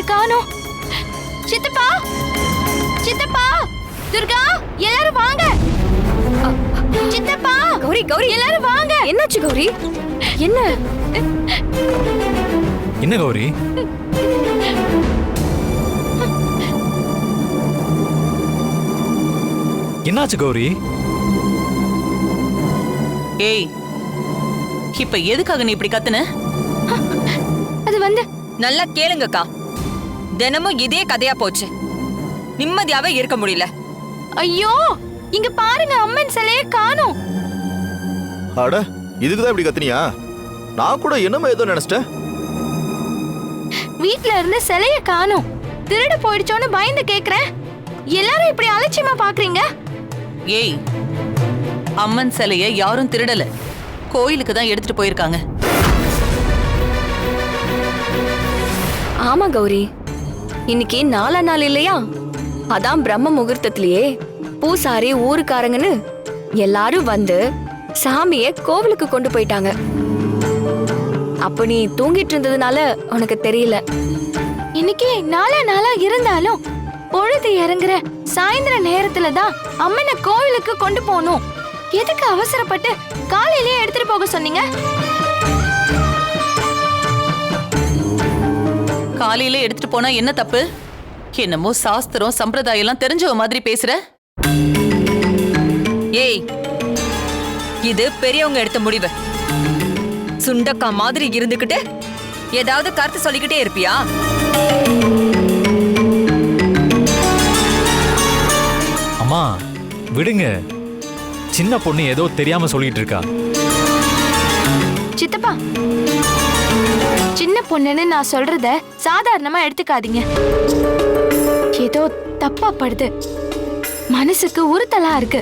சிலைய காணோம். சித்தப்பா, சித்தப்பா, துர்கா, எல்லாரும் வாங்க. சித்தப்பா, கௌரி கௌரி எல்லாரும் வாங்க. என்னாச்சு கௌரி? என்ன என்ன கௌரி? என்னாச்சு கௌரி? ஏய், இப்ப எதுக்காக நீ இப்படி கத்துன? அது வந்து நல்லா கேளுங்கக்கா. தினமும் இதே கதையா போச்சு. நிம்மதியாவே இருக்க முடியல. ஐயோ, இங்க பாருங்க, அம்மன் சிலைய காணோம். அட, இதுக்குதான் இப்படி கத்துனியா? நான் கூட என்னமோ ஏதோ நினைச்சிட்டேன். வீட்ல இருந்து சிலைய காணோம். திருடு போயிடுச்சோன்னு பயந்து கேக்குறேன். எல்லாரும் இப்படி அலட்சியமா பாக்குறீங்க. ஏய், அம்மன் சிலைய யாரும் திருடல, கோயிலுக்கு தான் எடுத்துட்டு போயிருக்காங்க. ஆமா கௌரி, இன்னைக்கு 4 நாள் இல்லையா? அதான் பிரம்ம முகூர்த்தத்திலேயே பூசாரி ஊருக்காரங்கன்னு எல்லாரும் வந்து சாமிய கோவிலுக்கு கொண்டு போயிட்டாங்க. அப்ப நீ தூங்கிட்டு இருந்ததுனால உனக்கு தெரியல. இன்னைக்கு நாளா இருந்தாலும் பொழுது இறங்குற சாயந்தர நேரத்துல தான் அம்மனை கோவிலுக்கு கொண்டு போகணும். எதுக்கு அவசரப்பட்டு காலையிலேயே எடுத்துட்டு போக சொன்னீங்க? காலையில எடுத்துட்டு போனா என்ன தப்பு? என்னமோ சாஸ்திரம் சம்பிரதாயம் எல்லாம் தெரிஞ்சவ மாதிரி பேசுற. ஏய், இது பெரியவங்க எடுத்த முடிவு. சுண்டக்கா மாதிரி இருந்துகிட்டு ஏதாவது கருத்து சொல்லிக்கிட்டே இருப்பியா? அம்மா விடுங்க, சின்ன பொண்ணு ஏதோ தெரியாம சொல்லிட்டு இருக்கா. சித்தப்பா, சின்ன பொண்ணுன்னு நான் சொல்றத சாதாரணமா எடுத்துக்காதீங்க. ஏதோ தப்பா படுது, மனசுக்கு உறுத்தலா இருக்கு.